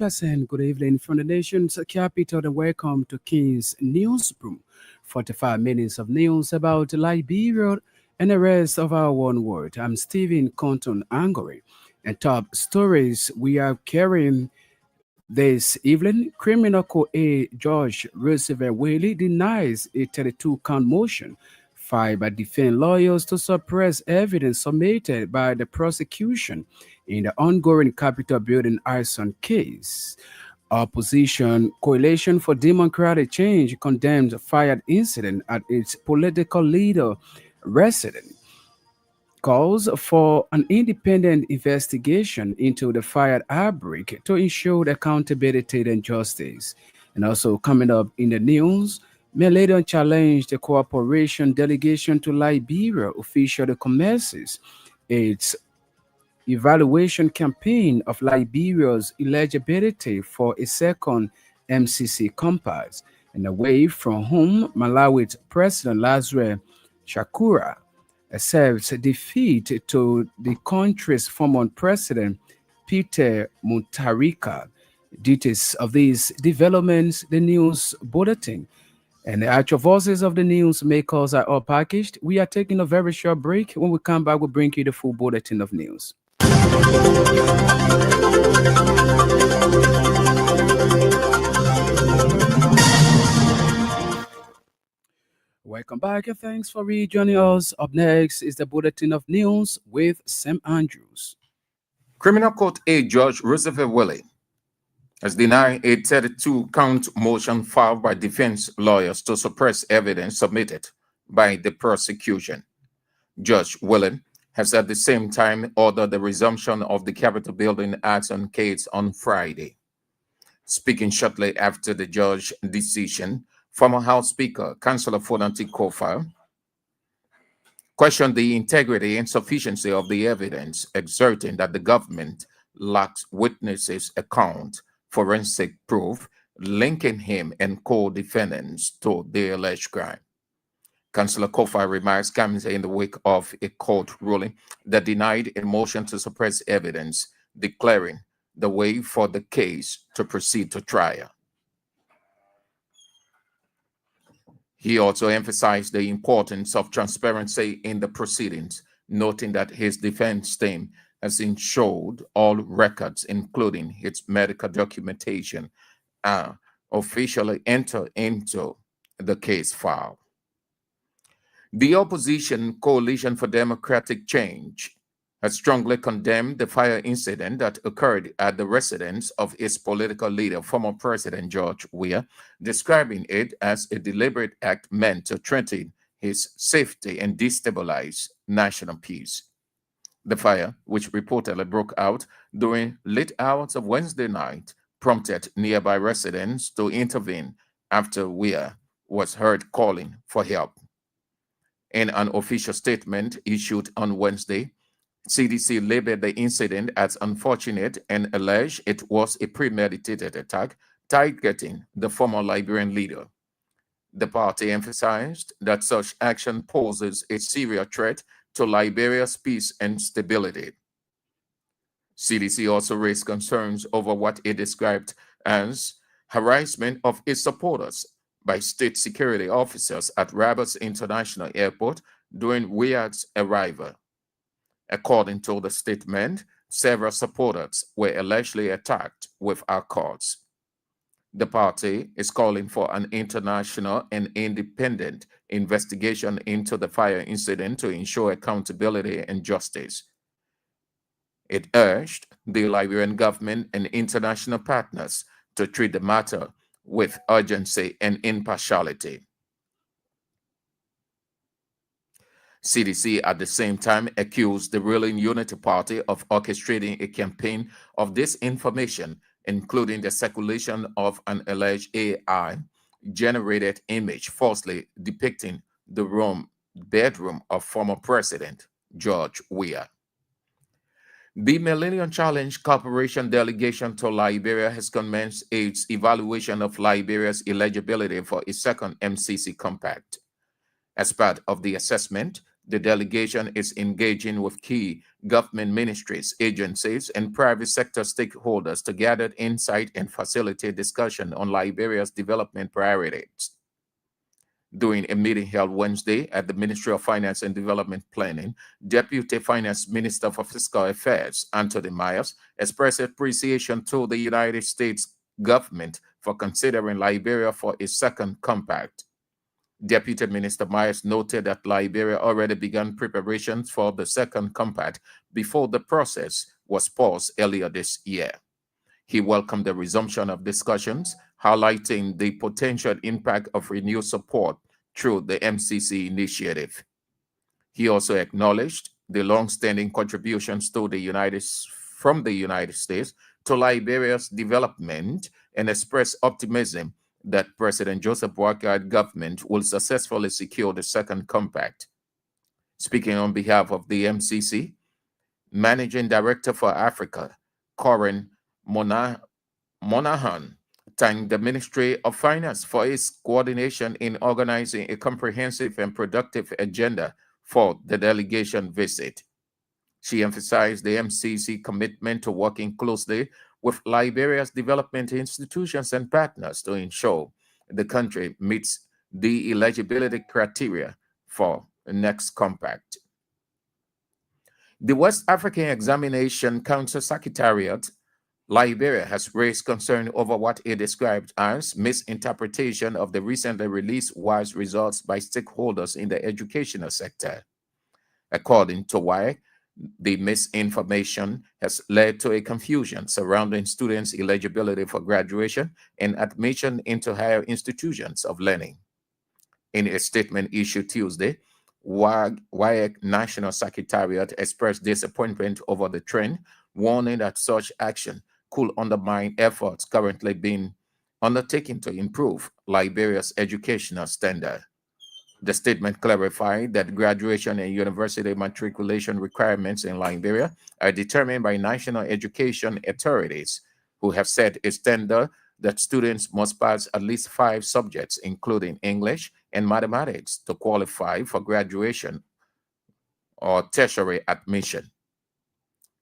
pleasant good evening from the nation's capital and welcome to King's Newsroom. 45 minutes of news about Liberia and the rest of our one world. I'm Stephen Compton Angore. And top stories we are carrying this evening, criminal court A. George Roosevelt Whaley denies a 32-count motion filed by defense lawyers to suppress evidence submitted by the prosecution in the ongoing Capitol building arson case. Opposition Coalition for Democratic Change condemned a fired incident at its political leader residence, calls for an independent investigation into the fire outbreak to ensure accountability and justice. And also coming up in the news, Meledon challenged the cooperation delegation to Liberia officially commences its evaluation campaign of Liberia's eligibility for a second MCC compass, and away from whom Malawi's President Lazarus Shakura accepts defeat to the country's former president Peter Mutharika. Details of these developments, the news bulletin, and the actual voices of the news makers are all packaged. We are taking a very short break. When we come back, we'll bring you the full bulletin of news. Welcome back and thanks for rejoining us. Up next is the Bulletin of News with Sam Andrews. Criminal Court A. George Roosevelt Whaley has denied a 32-count motion filed by defense lawyers to suppress evidence submitted by the prosecution. Judge Whaley has at the same time ordered the resumption of the Capitol building arson case on Friday. Speaking shortly after the judge's decision, former House Speaker, Councillor Fonanti Kofa, questioned the integrity and sufficiency of the evidence, exerting that the government lacks witnesses' account, forensic proof linking him and co-defendants to the alleged crime. Councillor Kofa remarks comes in the wake of a court ruling that denied a motion to suppress evidence, declaring the way for the case to proceed to trial. He also emphasized the importance of transparency in the proceedings, noting that his defense team has ensured all records, including its medical documentation, officially enter into the case file. The opposition Coalition for Democratic Change has strongly condemned the fire incident that occurred at the residence of its political leader, former President George Weah, describing it as a deliberate act meant to threaten his safety and destabilize national peace. The fire, which reportedly broke out during late hours of Wednesday night, prompted nearby residents to intervene after Weah was heard calling for help. In an official statement issued on Wednesday, CDC labeled the incident as unfortunate and alleged it was a premeditated attack targeting the former Liberian leader. The party emphasized that such action poses a serious threat to Liberia's peace and stability. CDC also raised concerns over what it described as harassment of its supporters by state security officers at Roberts International Airport during Weah's arrival. According to the statement, several supporters were allegedly attacked with accords. The party is calling for an international and independent investigation into the fire incident to ensure accountability and justice. It urged the Liberian government and international partners to treat the matter with urgency and impartiality. CDC at the same time accused the ruling Unity Party of orchestrating a campaign of disinformation, including the circulation of an alleged AI-generated image falsely depicting the bedroom of former President George Weah. The Millennium Challenge Corporation delegation to Liberia has commenced its evaluation of Liberia's eligibility for a second MCC compact. As part of the assessment, The delegation is engaging with key government ministries, agencies, and private sector stakeholders to gather insight and facilitate discussion on Liberia's development priorities. During a meeting held Wednesday at the Ministry of Finance and Development Planning, Deputy Finance Minister for Fiscal Affairs, Anthony Myers, expressed appreciation to the United States government for considering Liberia for a second compact. Deputy Minister Myers noted that Liberia already began preparations for the second compact before the process was paused earlier this year. He welcomed the resumption of discussions, highlighting the potential impact of renewed support through the MCC initiative. He also acknowledged the long-standing contributions from the United States to Liberia's development and expressed optimism that President Joseph Boakai government will successfully secure the second compact. Speaking on behalf of the MCC, Managing Director for Africa, Corinne Monahan, thanked the Ministry of Finance for its coordination in organizing a comprehensive and productive agenda for the delegation visit. She emphasized the MCC commitment to working closely with Liberia's development institutions and partners to ensure the country meets the eligibility criteria for the next compact. The West African Examination Council Secretariat, Liberia, has raised concern over what it described as misinterpretation of the recently released WISE results by stakeholders in the educational sector. According to WISE, the misinformation has led to a confusion surrounding students' eligibility for graduation and admission into higher institutions of learning. In a statement issued Tuesday, WIAC National Secretariat expressed disappointment over the trend, warning that such action could undermine efforts currently being undertaken to improve Liberia's educational standard. The statement clarified that graduation and university matriculation requirements in Liberia are determined by national education authorities, who have set a standard that students must pass at least 5 subjects, including English and mathematics, to qualify for graduation or tertiary admission.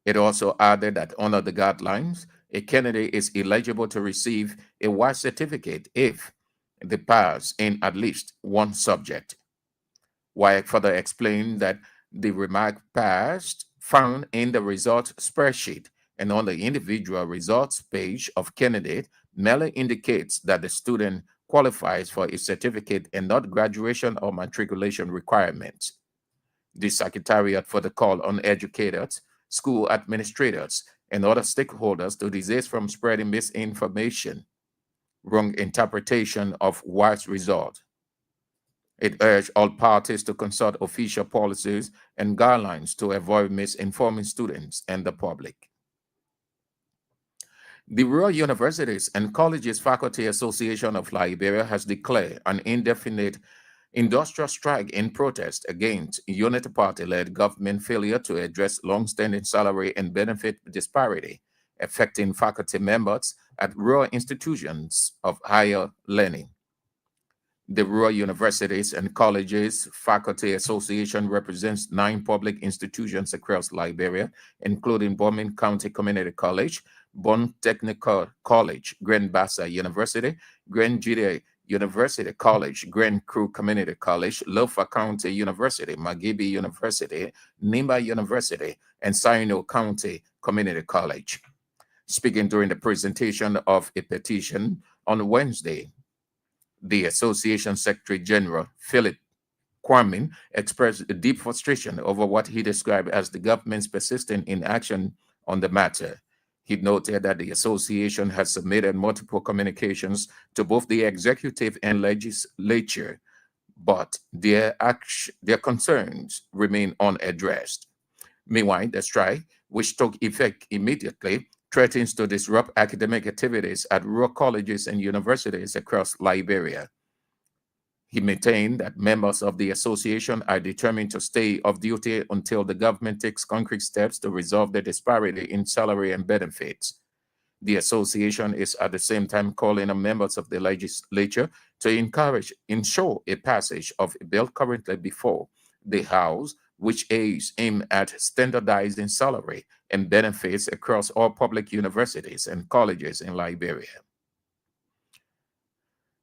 It also added that under the guidelines, a candidate is eligible to receive a WISE certificate if they pass in at least one subject. Wyatt further explained that the remark passed found in the results spreadsheet and on the individual results page of candidate merely indicates that the student qualifies for a certificate and not graduation or matriculation requirements. The Secretariat for the call on educators, school administrators, and other stakeholders to desist from spreading misinformation, wrong interpretation of WISE results. It urged all parties to consult official policies and guidelines to avoid misinforming students and the public. The Rural Universities and Colleges Faculty Association of Liberia has declared an indefinite industrial strike in protest against Unity Party-led government failure to address long-standing salary and benefit disparity affecting faculty members at rural institutions of higher learning. The Rural Universities and Colleges Faculty Association represents 9 public institutions across Liberia, including Bomin County Community College, Bon Technical College, Grand Bassa University, Grand Jide University College, Grand Crew Community College, Lofa County University, Magibi University, Nimba University, and Sino County Community College. Speaking during the presentation of a petition on Wednesday, the Association Secretary General, Philip Kwame, expressed deep frustration over what he described as the government's persistent inaction on the matter. He noted that the association has submitted multiple communications to both the executive and legislature, but their concerns remain unaddressed. Meanwhile, the strike, which took effect immediately, threatens to disrupt academic activities at rural colleges and universities across Liberia. He maintained that members of the association are determined to stay off duty until the government takes concrete steps to resolve the disparity in salary and benefits. The association is at the same time calling on members of the legislature to ensure a passage of a bill currently before the House, which aims aim at standardizing salary and benefits across all public universities and colleges in Liberia.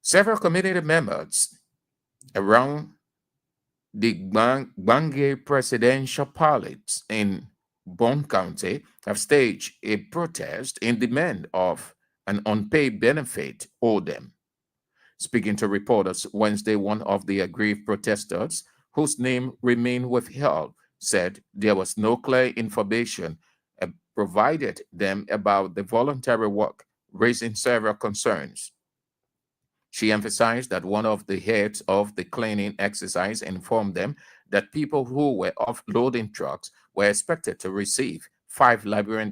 Several community members around the Gbange presidential palace in Bond County have staged a protest in demand of an unpaid benefit owed them. Speaking to reporters Wednesday, one of the aggrieved protesters, whose name remained withheld, said there was no clear information provided them about the voluntary work, raising several concerns. She emphasized that one of the heads of the cleaning exercise informed them that people who were offloading trucks were expected to receive $5 Liberian.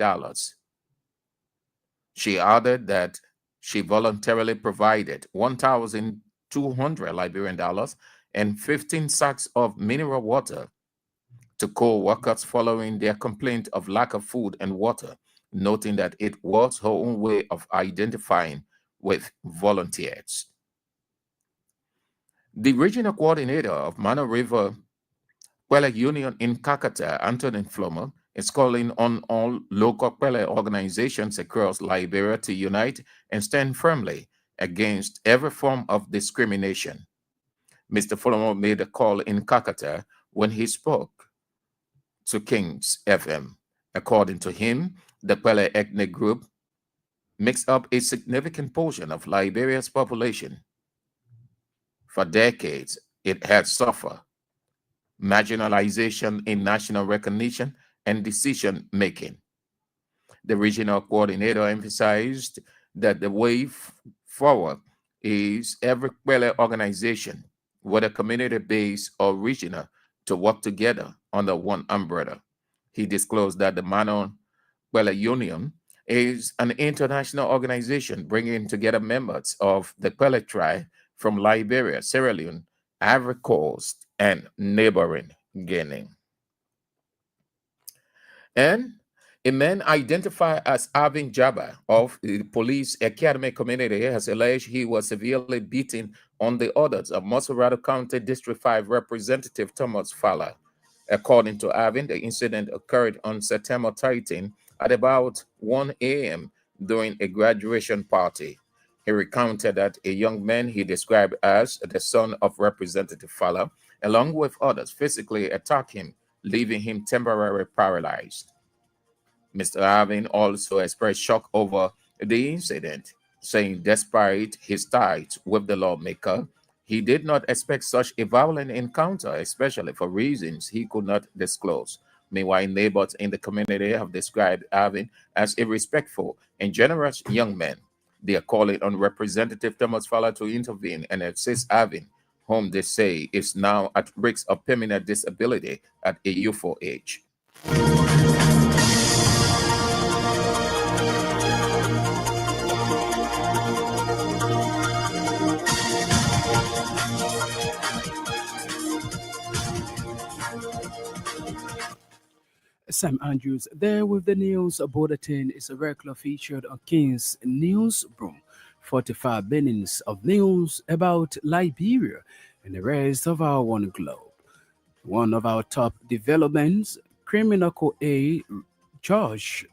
She added that she voluntarily provided 1,200 Liberian dollars and 15 sacks of mineral water to co-workers following their complaint of lack of food and water, noting that it was her own way of identifying with volunteers. The regional coordinator of Mano River Kwele Union in Kakata, Antonin Flomo, is calling on all local Kwele organizations across Liberia to unite and stand firmly against every form of discrimination. Mr. Flomo made a call in Kakata when he spoke to Kings FM. According to him, the Kwele ethnic group makes up a significant portion of Liberia's population. For decades, it has suffered marginalization in national recognition and decision making. The regional coordinator emphasized that the way forward is every Kwele organization, whether community based or regional, to work together under one umbrella. He disclosed that the Manon Kwele Union is an international organization bringing together members of the Kwele tribe from Liberia, Sierra Leone, Ivory Coast, and neighboring Guinea. And a man identified as Avin Jabba of the police academy community has alleged he was severely beaten on the orders of Moserado County District 5 Representative Thomas Fowler. According to Avin, the incident occurred on September 13 at about 1 a.m. during a graduation party. He recounted that a young man he described as the son of Representative Fowler, along with others, physically attacked him, leaving him temporarily paralyzed. Mr. Avin also expressed shock over the incident, saying despite his ties with the lawmaker, he did not expect such a violent encounter, especially for reasons he could not disclose. Meanwhile, neighbors in the community have described Avin as a respectful and generous young man. They are calling on Representative Thomas Fowler to intervene and assist Avin, whom they say is now at risk of permanent disability at a youthful age. Sam Andrews there with the news bulletin is a regular featured on King's Newsroom. 45 minutes of news about Liberia and the rest of our one globe. One of our top developments, criminal co-A George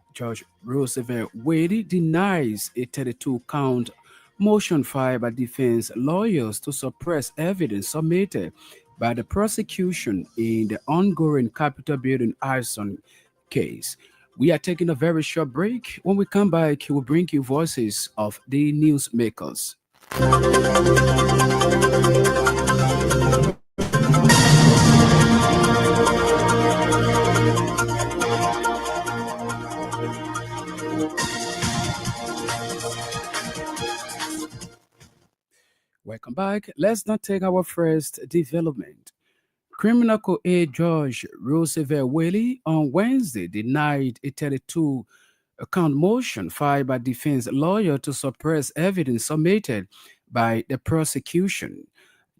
Roosevelt Wade denies a 32-count motion filed by defense lawyers to suppress evidence submitted by the prosecution in the ongoing Capitol building arson case. We are taking a very short break. When we come back, we'll bring you voices of the newsmakers. Welcome back. Let's not take our first development. Criminal co-aid George Roosevelt Whaley on Wednesday denied a 32 count motion filed by defense lawyer to suppress evidence submitted by the prosecution.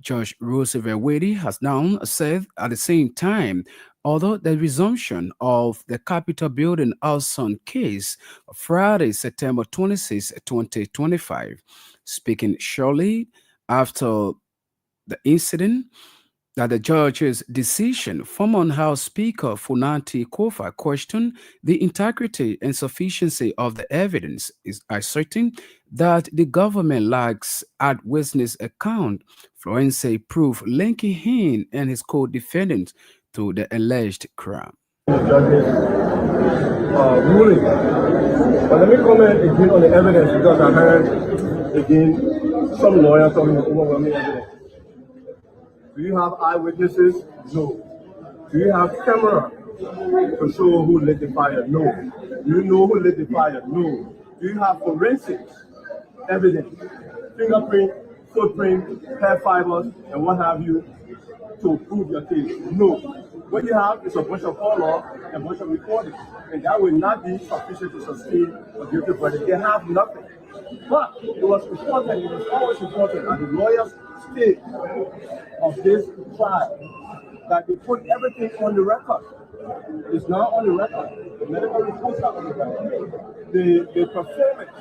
Judge Roosevelt Whaley has now said at the same time, although the resumption of the Capitol building arson case Friday, September 26, 2025, speaking shortly after the incident, that the judge's decision, former House Speaker Funati Kofa questioned the integrity and sufficiency of the evidence, is asserting that the government lacks eyewitness account, Florence proof linking him and his co-defendants to the alleged crime. Judges ruling. But let me comment again on the evidence because I heard again some lawyers talking about overwhelming evidence. Do you have eyewitnesses? No. Do you have camera to show who lit the fire? No. Do you know who lit the fire? No. Do you have forensics evidence, fingerprint, footprint, hair fibers, and what have you to prove your case? No. What you have is a bunch of follow and a bunch of recordings, and that will not be sufficient to sustain a guilty verdict. They have nothing. But it was important, it was always important that the lawyers state of this trial that they put everything on the record. It's not on the record. The medical reports are on the record. The performance,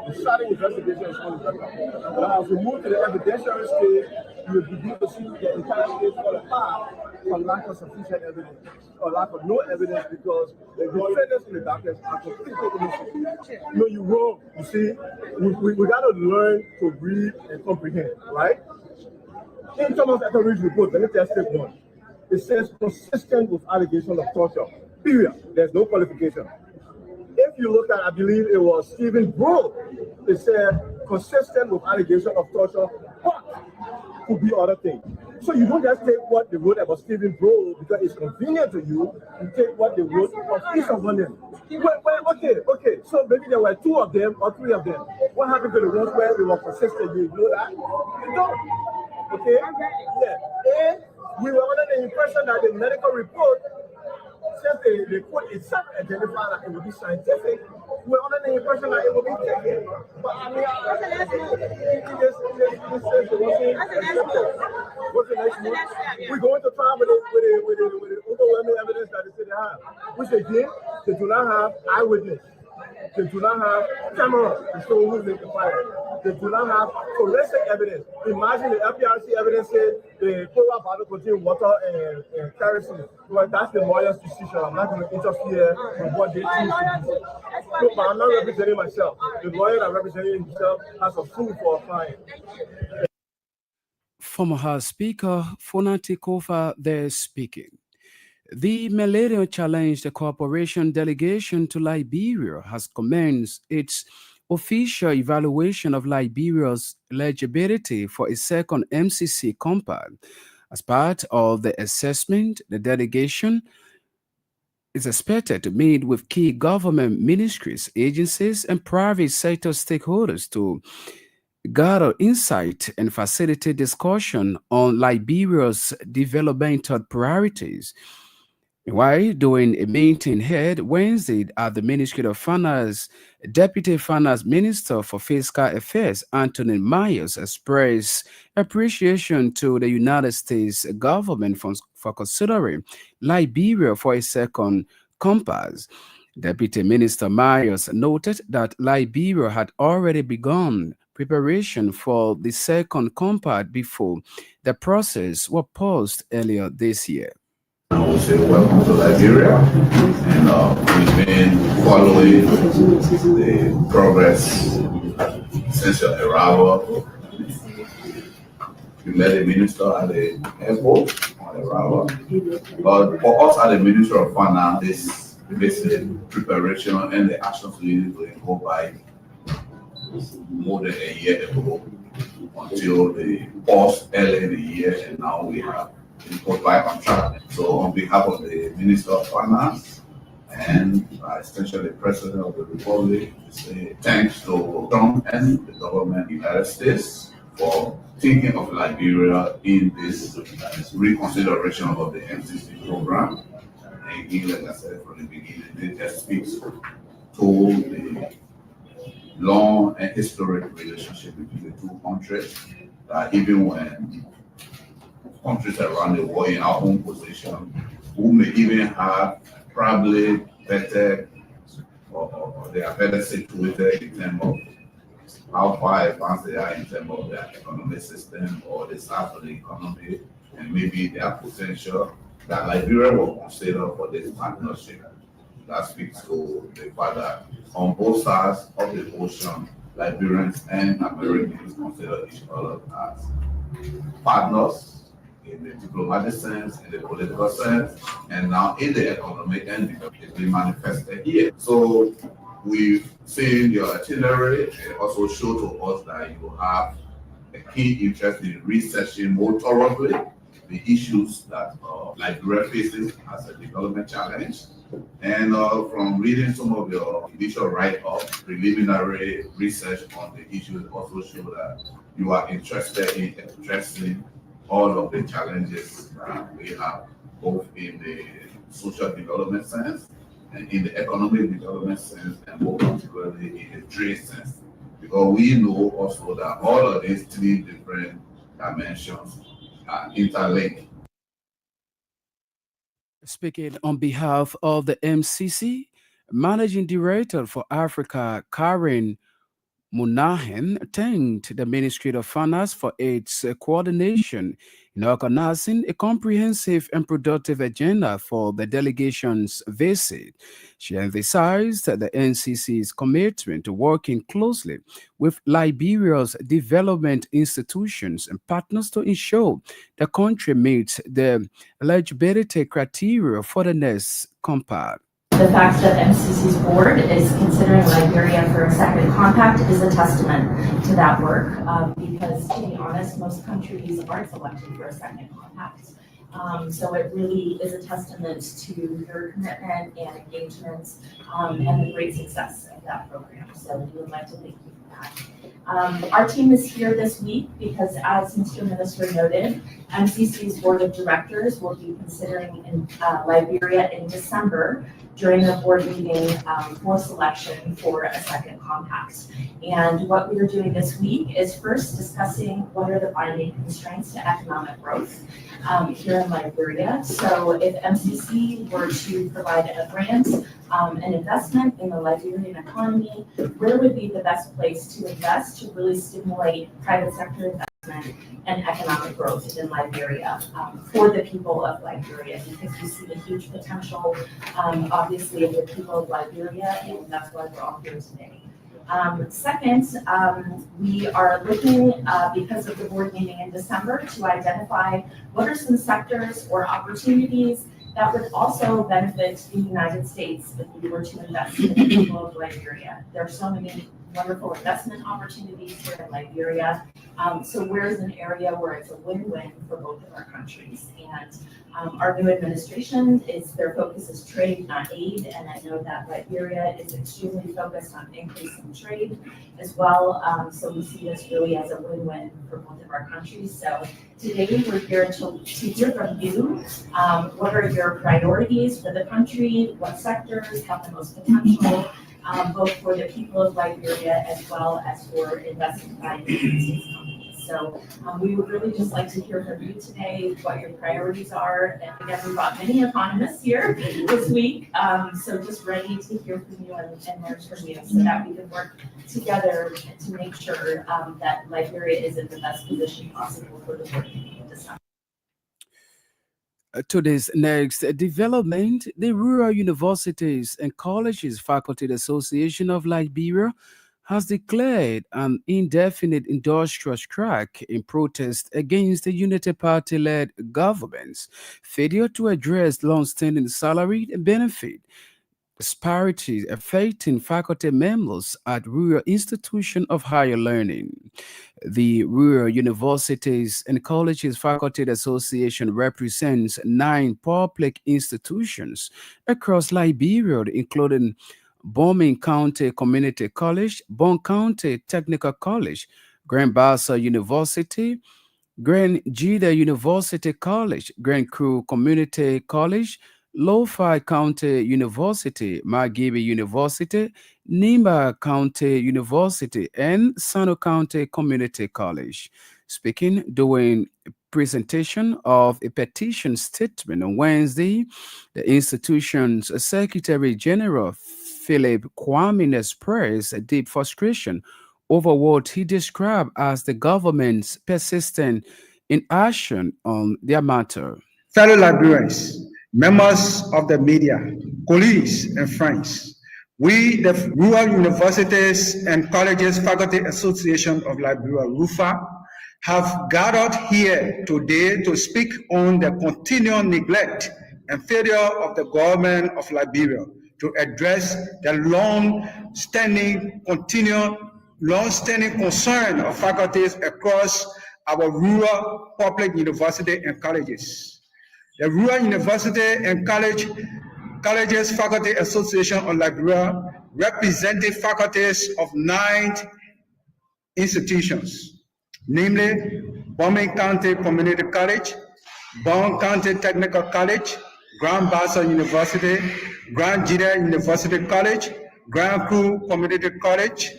the starting investigation is on the record. But as we move to the evidentiary stage, you will begin to see the entire case fall apart for lack of sufficient evidence or lack of no evidence because the defendants in the darkness are completely innocent. No, you wrong. You see, we got to learn to read and comprehend, right? In Thomas Etheridge's report, let me just take one. It says consistent with allegation of torture. Period. There's no qualification. If you look at, I believe it was Stephen Broom, it said consistent with allegation of torture, but could be other things. So you don't just take what they wrote about Stephen Broom because it's convenient to you. You take what they wrote of each of them. Okay. So maybe there were two of them or three of them. What happened to the ones where they were consistent? You know that? You don't. Okay? Yeah. And we were under the impression that the medical report, since the report itself identified that it would be scientific, we were under the impression that it would be taken. But I mean, what's the next one? We're going to trial with the overwhelming evidence that they say they have. Which again, they do not have eyewitness. They do not have camera to show who lit the fire. They do not have forensic evidence. Imagine the FPRC evidence said the cola bottle contained water and kerosene. Well, that's the lawyer's decision. I'm not going to interfere with what they choose to do. No, but I'm not representing myself. The lawyer that representing himself has a fool for a client. Former House Speaker Funati Kofa there speaking. The Millennium Challenge Cooperation delegation to Liberia has commenced its official evaluation of Liberia's eligibility for a second MCC compact. As part of the assessment, the delegation is expected to meet with key government ministries, agencies, and private sector stakeholders to gather insight and facilitate discussion on Liberia's developmental priorities. While doing a meeting held Wednesday at the Ministry of Finance, Deputy Finance Minister for Fiscal Affairs Anthony Myers expressed appreciation to the United States government for considering Liberia for a second compass. Deputy Minister Myers noted that Liberia had already begun preparation for the second compact before the process was paused earlier this year. I would say welcome to Liberia, and we've been following the progress since your arrival. We met the minister at the airport on arrival, but for us at the Ministry of Finance, this basically preparation and the actions we need to go by more than a year ago until the pause early in the year, and now we have put back on track. So on behalf of the Minister of Finance and essentially the President of the Republic, we say thanks to Trump and the government of the United States for thinking of Liberia in this reconsideration of the MCC program. And again, like I said from the beginning, it just speaks to the long and historic relationship between the two countries, that even when countries around the world in our own position, who may even have probably better or they are better situated in terms of how far advanced they are in terms of their economic system or the start of the economy, and maybe their potential that Liberia will consider for this partnership. That speaks to the fact that on both sides of the ocean, Liberians and Americans consider each other as partners in the diplomatic sense, in the political sense, and now in the economic end, it's been manifested here. So we've seen your itinerary. It also showed to us that you have a keen interest in researching more thoroughly the issues that Liberia faces as a development challenge. And from reading some of your initial write-up, preliminary research on the issues also show that you are interested in addressing all of the challenges that we have, both in the social development sense and in the economic development sense, and more particularly in the trade sense. Because we know also that all of these three different dimensions are interlinked. Speaking on behalf of the MCC, Managing Director for Africa, Karen Munahan, thanked the Ministry of Finance for its coordination in organizing a comprehensive and productive agenda for the delegation's visit. She emphasized the NCC's commitment to working closely with Liberia's development institutions and partners to ensure the country meets the eligibility criteria for the next compact. The fact that MCC's board is considering Liberia for a second compact is a testament to that work, because to be honest, most countries aren't selected for a second compact. So it really is a testament to your commitment and engagement, and the great success of that program. So we would like to thank you for that. Our team is here this week because, as Mr. Minister noted, MCC's board of directors will be considering Liberia in December during the board meeting for selection for a second compact. And what we are doing this week is first discussing what are the binding constraints to economic growth here in Liberia. So if MCC were to provide a grant, an investment in the Liberian economy, where would be the best place to invest to really stimulate private sector investment and economic growth in Liberia for the people of Liberia, because we see the huge potential, obviously, of the people of Liberia, and that's why we're all here today. Second, we are looking, because of the board meeting in December, to identify what are some sectors or opportunities that would also benefit the United States if we were to invest in the people of Liberia. There are so many wonderful investment opportunities here in Liberia. So where's an area where it's a win-win for both of our countries? And our new administration their focus is trade, not aid. And I know that Liberia is extremely focused on increasing trade as well. So we see this really as a win-win for both of our countries. So today we're here to hear from you. What are your priorities for the country? What sectors have the most potential? Both for the people of Liberia as well as for investment by United States companies. So we would really just like to hear from you today what your priorities are. And again, we brought many economists here this week, so just ready to hear from you and learn from you so that we can work together to make sure that Liberia is in the best position possible for the board meeting in December. To this next development, the Rural Universities and Colleges Faculty Association of Liberia has declared an indefinite industrial strike in protest against the Unity Party-led government's failure to address long-standing salary and benefit disparities affecting faculty members at rural institutions of higher learning. The Rural Universities and Colleges Faculty Association represents 9 public institutions across Liberia, including Bombing County Community College, Bon County Technical College, Grand Bassa University, Grand Jida University College, Grand Crew Community College, Lo-Fi County University, Margibi University, Nimba County University, and Sano County Community College. Speaking during presentation of a petition statement on Wednesday, the institution's Secretary General Philip Kwame expressed deep frustration over what he described as the government's persistent in action on their matter. Fellow Liberians, members of the media, colleagues, and friends, we, the Rural Universities and Colleges Faculty Association of Liberia, RUFA, have gathered here today to speak on the continual neglect and failure of the government of Liberia to address the long-standing concern of faculties across our rural public university and colleges. The Rural University and Colleges Faculty Association of Liberia represented faculties of 9 institutions, namely Bombay County Community College, Bond County Technical College, Grand Bassa University, Grand Judea University College, Grand Crew Community College,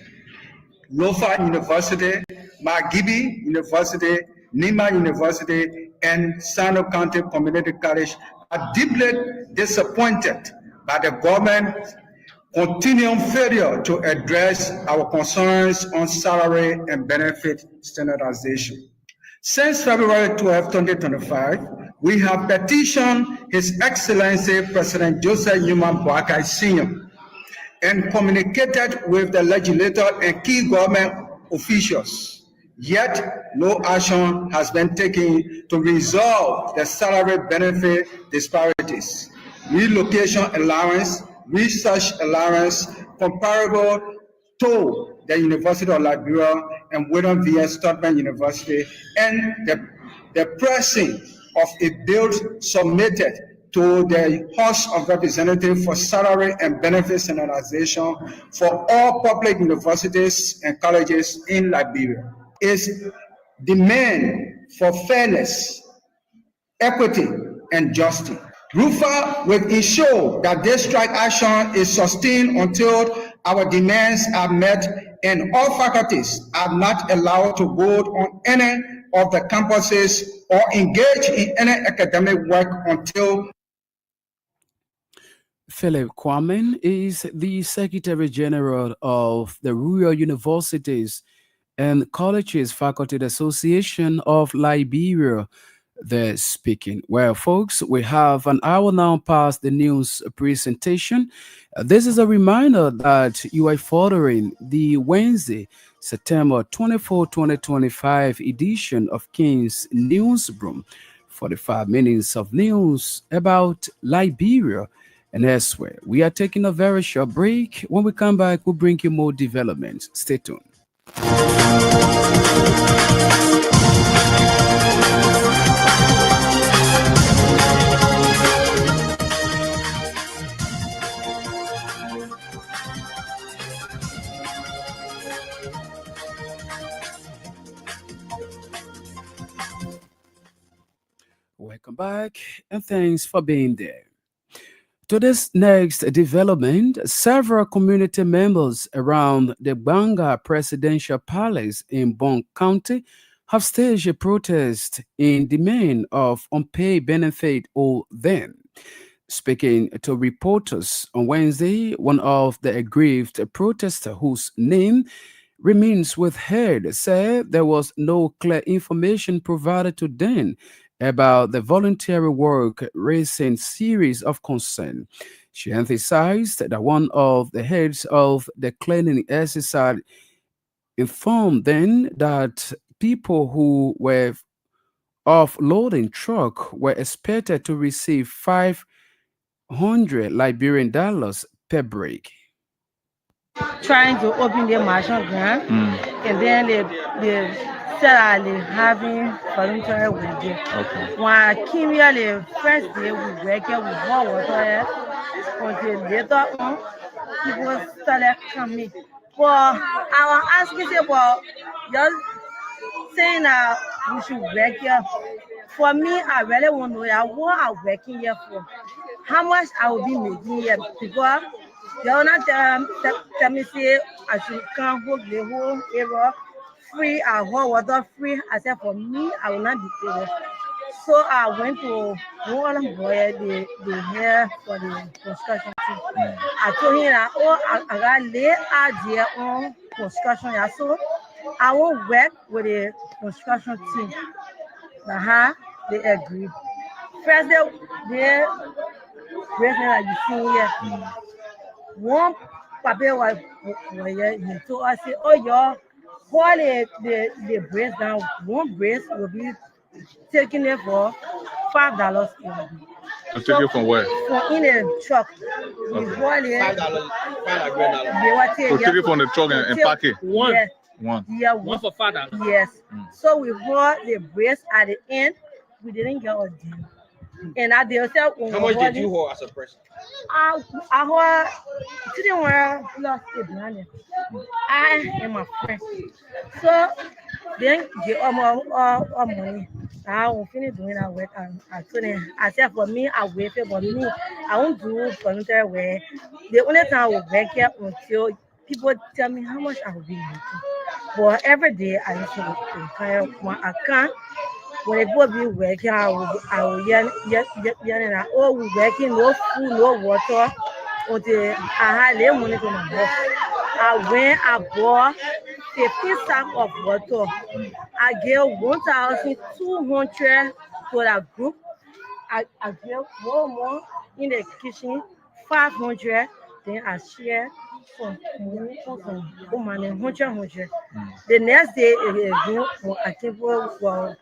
Lofa University, Magibi University, Nima University, and Sano County Community College are deeply disappointed by the government's continuing failure to address our concerns on salary and benefit standardization. Since February 12, 2025, we have petitioned His Excellency President Joseph Newman Boakai Sr. and communicated with the legislator and key government officials. Yet, no action has been taken to resolve the salary benefit disparities. Relocation allowance, research allowance comparable to the University of Liberia and William V. S. Tubman University, and the pressing of a bill submitted to the House of Representatives for salary and benefit standardization for all public universities and colleges in Liberia. Is demand for fairness, equity, and justice. RUFA will ensure that this strike action is sustained until our demands are met and all faculties are not allowed to vote on any of the campuses or engage in any academic work until. Philip Kwame is the Secretary General of the Rural Universities and Colleges Faculty Association of Liberia. They're speaking. Well, folks, we have an hour now past the news presentation. This is a reminder that you are following the Wednesday, September 24, 2025 edition of King's Newsroom. 45 minutes of news about Liberia and elsewhere. We are taking a very short break. When we come back, we'll bring you more developments. Stay tuned. Welcome back, and thanks for being there. To this next development, several community members around the Banga Presidential Palace in Bong County have staged a protest in demand of unpaid benefit owed them. Speaking to reporters on Wednesday, one of the aggrieved protesters whose name remains withheld said there was no clear information provided to them about the voluntary work, raising series of concern. She emphasized that one of the heads of the cleaning exercise informed them that people who were offloading truck were expected to receive $500 Liberian per break. Trying to open their machine gun, and then they said they having voluntary work there. Okay. When I came here the first day, we work here with hot water until later on, people started coming. But I was asking about just saying that we should work here. For me, I really want to know what I'm working here for. How much I will be making here, because they will not tell me say I should come home the whole area free and hot water free. I said for me, I will not be paid. So I went to one boy the here for the construction team. I told him that I got lay out there on construction. So I will work with the construction team. They agree. First, they raise like you see here. One papa was he told us, say, oh, y'all, while the brace down, one brace will be taking it for $5. And take it from where? For in a truck. We haul it. They were So take it from the truck and pack it. Yeah. One. Yeah, one for $5. Yes. So we haul the brace at the end. We didn't get a deal. And I did say, how much did you haul as a person? I haul 300 plus $800. I and my friend. So then get all money. I will finish doing that work. I said for me, I wait for me. I won't do voluntary work. The only time I will work here until people tell me how much I will be making. But every day I used to retire one account. When people be working, I will yell, oh, we working, no food, no water. Until I had the money to my boss. I went, I bought 50 sacks of water. I gave 1,200 to that group. I gave one more in the kitchen, 500. Then I share some money for some money, 100. The next day, I think well,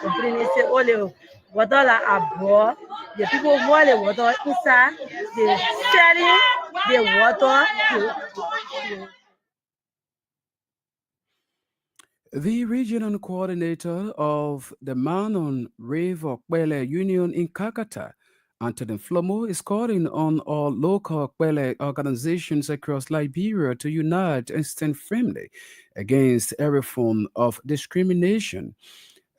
complaining say, oh, the water that I brought, the people who want the water inside, they selling the water to The regional coordinator of the Manon River Kwele Union in Kakata, Anthony Flomo, is calling on all local Kwele organizations across Liberia to unite and stand firmly against every form of discrimination.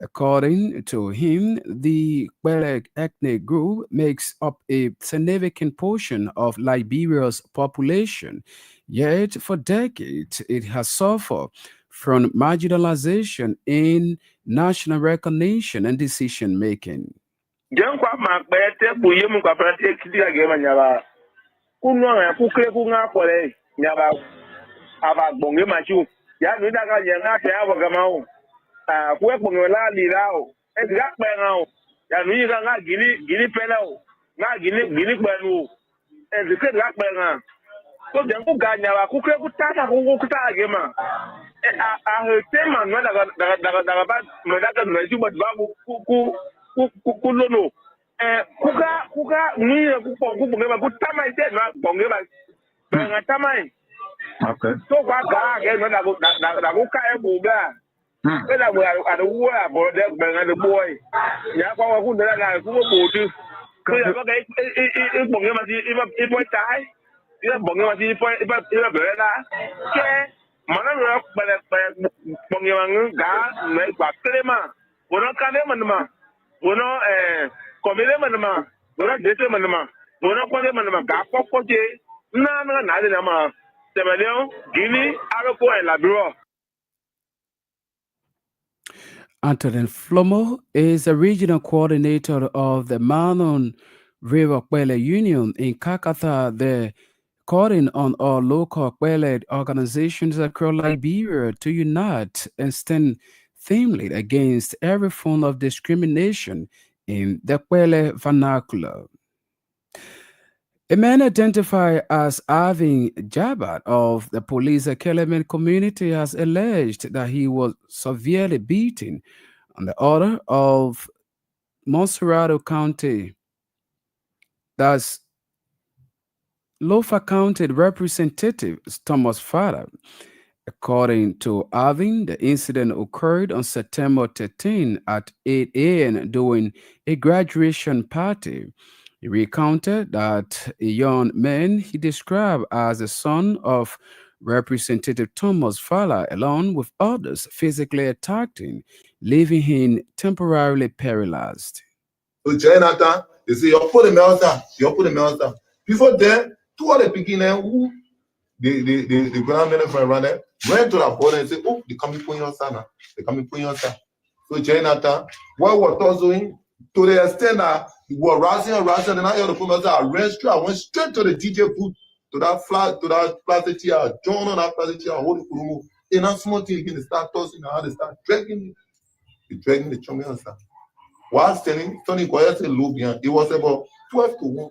According to him, the Kwele ethnic group makes up a significant portion of Liberia's population, yet for decades it has suffered from marginalization in national recognition and decision making. Jankwa makbete kuye mukapate kidira gema nyaba. Kunwa kukre kunga kole nyaba aba bonge machu. Ya nuda ka yenga te abo gamao. Kuwe bonge la lirao. Edga pengao. Ya nuda nga gini pelao. Nga gini kwenu. Edike la penga. So janku ganyaba kukre kutata kukutata gema. Tema no daga ba no daga no juba ba ku lono kuka ni ku bonge ba ku tamai te na bonge ba benga tamai. Okay. So ba ga ke no daga ku ka e bu ga. Be da bu a do wa bo de benga de boy. Ya kwa ku da na ku bo tu. Ko ya ba ga e bonge ma ti e boy tai. E bonge ma ti e be la. Ke mana ro bonge mang ga me ba klema wono kale manma wono komile manma wono dete manma wono kwale manma ga pokoje na de na ma Semelio Guinea Aroko and Labiro. Antonin Flomo is a regional coordinator of the Manon River Kwele Union in Kakata, the calling on all local Kwele organizations across Liberia to unite and stand firmly against every form of discrimination in the Kwele vernacular. A man identified as Arvin Jabat of the Police Academy community has alleged that he was severely beaten on the order of Monserrado County, that's Lofa County Representative Thomas Farah. According to Arvin, the incident occurred on September 13 at 8 a.m. during a graduation party. He recounted that a young man he described as the son of Representative Thomas Fowler, along with others, physically attacked him, leaving him temporarily paralyzed. So Jonathan, they say, you put him out. Before then, two other beginners who the grandmother for runner went to the border and said, oh, they coming for your son. So Jonathan, what was doing to the extent that we were rising, and I heard the police arrest you. I went straight to the DJ booth, to that plastic chair, John on that plastic chair, hold the kurumu. And that small thing again, they start tossing, and they start dragging me. He dragged me the chummy answer. While standing, Tony Goya said Lubian, it was about 12 to 1.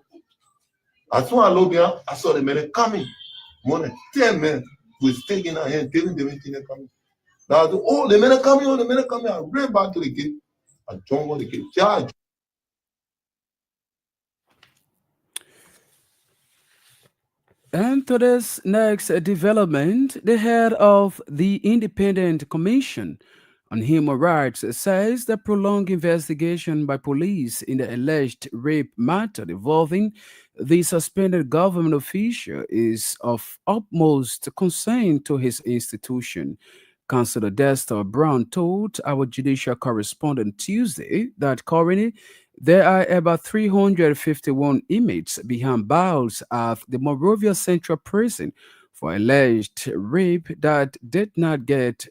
As soon as Lubian, I saw the men coming. More than 10 men with stake in our hand, telling the men coming. Now, oh, the men are coming, oh, the men are coming. I ran back to the gate. I jumped on the gate. Charge. And to this next development, the head of the Independent Commission on Human Rights says the prolonged investigation by police in the alleged rape matter involving the suspended government official is of utmost concern to his institution. Councillor Dexter Brown told our judicial correspondent Tuesday that currently there are about 351 inmates behind bars at the Monrovia Central Prison for alleged rape that did not get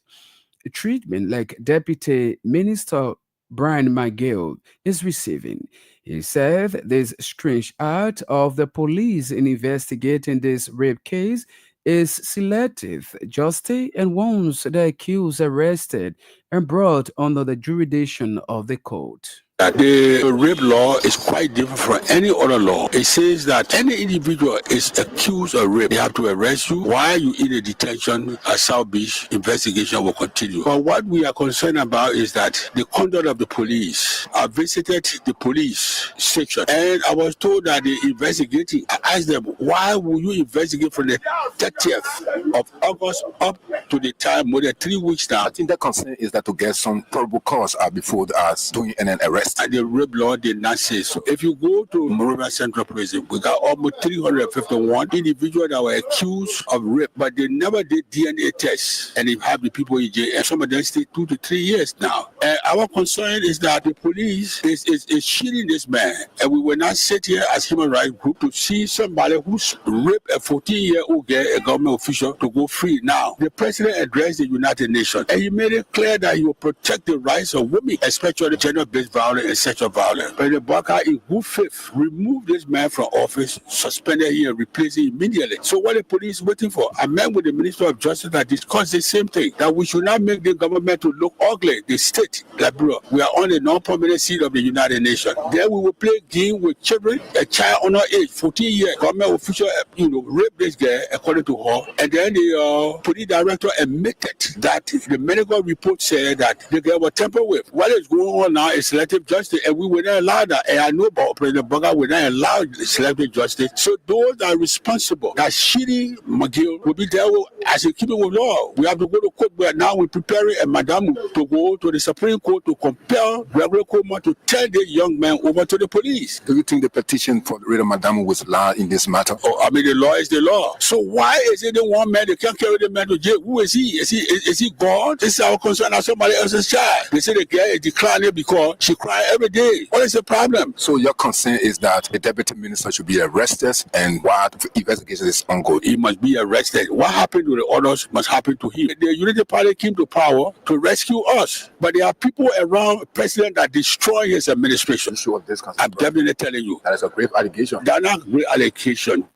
treatment like Deputy Minister Brian McGill is receiving. He said this screenshot of the police in investigating this rape case is selective justice and wants the accused arrested and brought under the jurisdiction of the court. The rape law is quite different from any other law. It says that any individual is accused of rape, they have to arrest you while you in a detention at South Beach. Investigation will continue. But what we are concerned about is that the conduct of the police. I visited the police section and I was told that they investigating. I asked them, why will you investigate from the 30th of August up to the time more than 3 weeks now? I think the concern is that to get some probable cause before us doing an arrest. And the rape law did not say so. If you go to Monrovia Central Prison, we got almost 351 individuals that were accused of rape, but they never did DNA tests. And they have the people in jail, and some of them stay 2 to 3 years now. And our concern is that the police is cheating this man. And we will not sit here as human rights group to see somebody who's raped a 14-year-old girl, a government official, to go free. Now, the president addressed the United Nations, and he made it clear that he will protect the rights of women, especially gender-based violence and sexual violence. President Barker, in good faith, removed this man from office, suspended him, and replaced him immediately. So what the police is waiting for? I met with the Minister of Justice that discussed the same thing, that we should not make the government to look ugly. The state, like bro, we are on the non-permanent seat of the United Nations. Then we will play game with children, a child under age, 14 years, government official, raped this guy according to her. And then the police director admitted that the medical report said that the girl was tampered with. What is going on now is selective justice, and we will not allow that. And I know about President Barker will not allow selective justice. So those that are responsible, that shitty McGill will be dealt with as a keeping with law. We have to go to court, but now we're preparing a madam to go to the Supreme Court to compel Gregory Coleman to turn the young man over to the police. Do you think the petition for the madam was allowed in this matter? Oh, I mean, the law is the law. So why is it the one man, they can't carry the man to jail? Who is he? Is he God? This is our concern as somebody else's child. They say the girl is declining because she cries every day. What is the problem? So your concern is that the deputy minister should be arrested, and while the investigation is ongoing, he must be arrested. What happened to the others must happen to him. The Unity Party came to power to rescue us, but there are people around the president that destroy his administration. Sure, this I'm definitely telling you. That is a grave allegation. That's not a great allegation.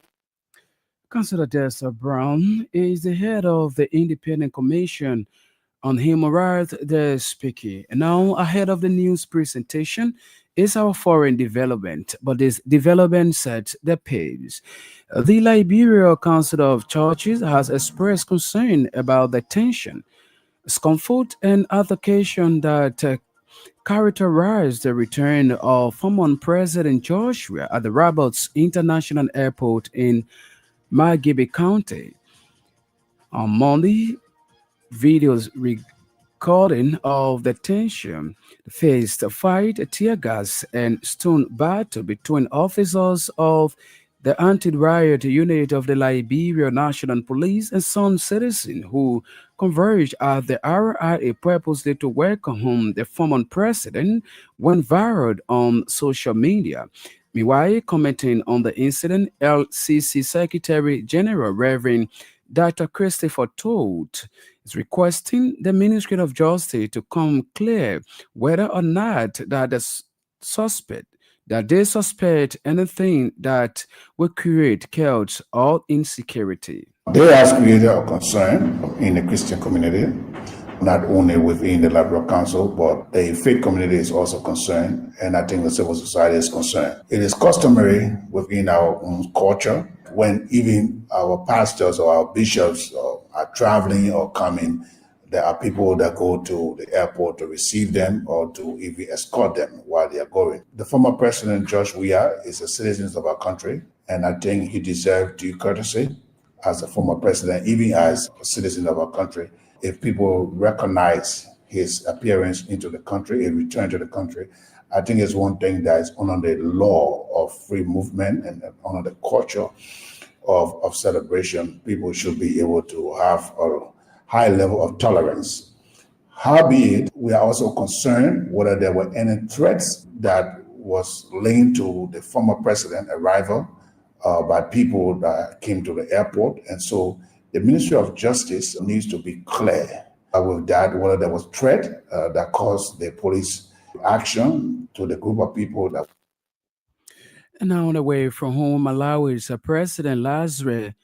Councillor Dexter Brown is the head of the Independent Commission on Human Rights, the speaker. And now, ahead of the news presentation, is our foreign development, but this development sets the pace. The Liberia Council of Churches has expressed concern about the tension, discomfort, and altercation that characterized the return of former President Joshua at the Roberts International Airport in Margibi County. On Monday, videos recording of the tension faced a fight, a tear gas, and stone battle between officers of the anti-riot unit of the Liberia National Police and some citizens who converged at the RIA purposely to welcome home the former president went viral on social media. Meanwhile, commenting on the incident, LCC Secretary General Reverend Dr. Christopher Todd is requesting the Ministry of Justice to come clear whether or not that they suspect anything that will create chaos or insecurity. They has created a concern in the Christian community not only within the Liberal Council, but the faith community is also concerned, and I think the civil society is concerned. It is customary within our own culture when even our pastors or our bishops are traveling or coming, there are people that go to the airport to receive them or to even escort them while they are going. The former president, George Weah, is a citizen of our country, and I think he deserves due courtesy as a former president, even as a citizen of our country. If people recognize his appearance into the country, a return to the country, I think it's one thing that is under the law of free movement and under the culture of celebration. People should be able to have a high level of tolerance. Howbeit, we are also concerned whether there were any threats that was linked to the former president arrival by people that came to the airport. And so the Ministry of Justice needs to be clear with that, whether there was threat that caused the police action to the group of people that. And now, on the way from home, Malawi's President Lazarus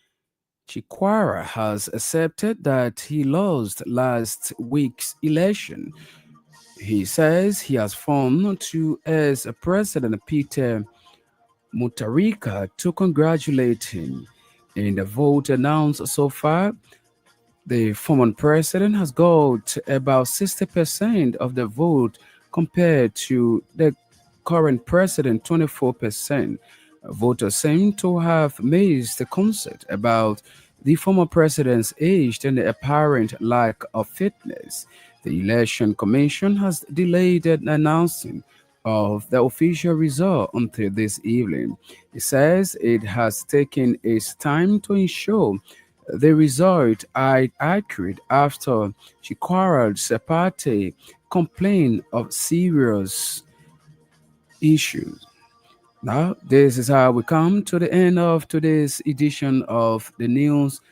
Chikwara has accepted that he lost last week's election. He says he has phoned to as President Peter Mutharika to congratulate him. In the vote announced so far, the former president has got about 60% of the vote compared to the current president, 24%. Voters seem to have missed the concept about the former president's age and the apparent lack of fitness. The Election Commission has delayed the announcing of the official result until this evening. It says it has taken its time to ensure the result are accurate after Chikwara's party complained of serious issues. Now, this is how we come to the end of today's edition of the news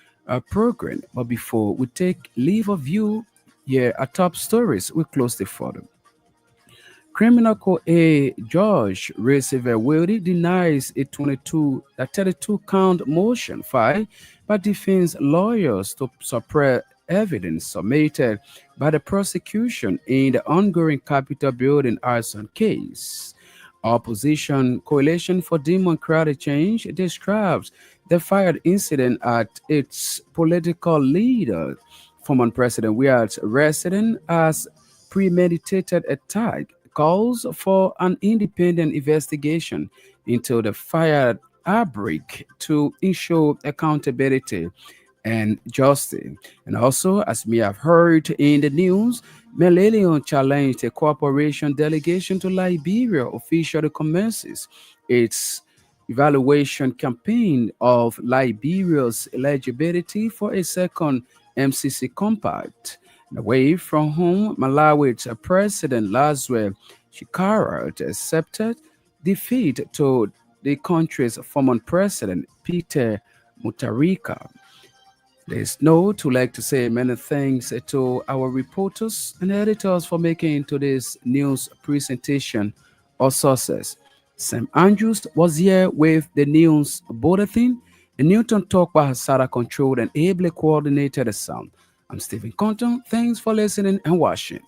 program. But before we take leave of you, here are top stories. We close the forum. Criminal Court A Judge Receiver Wildy denies a 32 count motion filed by defense lawyers to suppress evidence submitted by the prosecution in the ongoing Capitol building arson case. Opposition Coalition for Democratic Change describes the fired incident at its political leader, former President Weah's residence, as premeditated attack, calls for an independent investigation into the fire outbreak to ensure accountability and justice. And also, as we have heard in the news, Millennium challenged a cooperation delegation to Liberia officially commences its evaluation campaign of Liberia's eligibility for a second MCC compact. Away from home, Malawi's President Lazarus Chikwara accepted defeat to the country's former president Peter Mutharika. There's no to like to say many thanks to our reporters and editors for making today's news presentation a success. Sam Andrews was here with the news bulletin, and Newton Talk by Hasara controlled and ably coordinated the sound. I'm Stephen Compton. Thanks for listening and watching.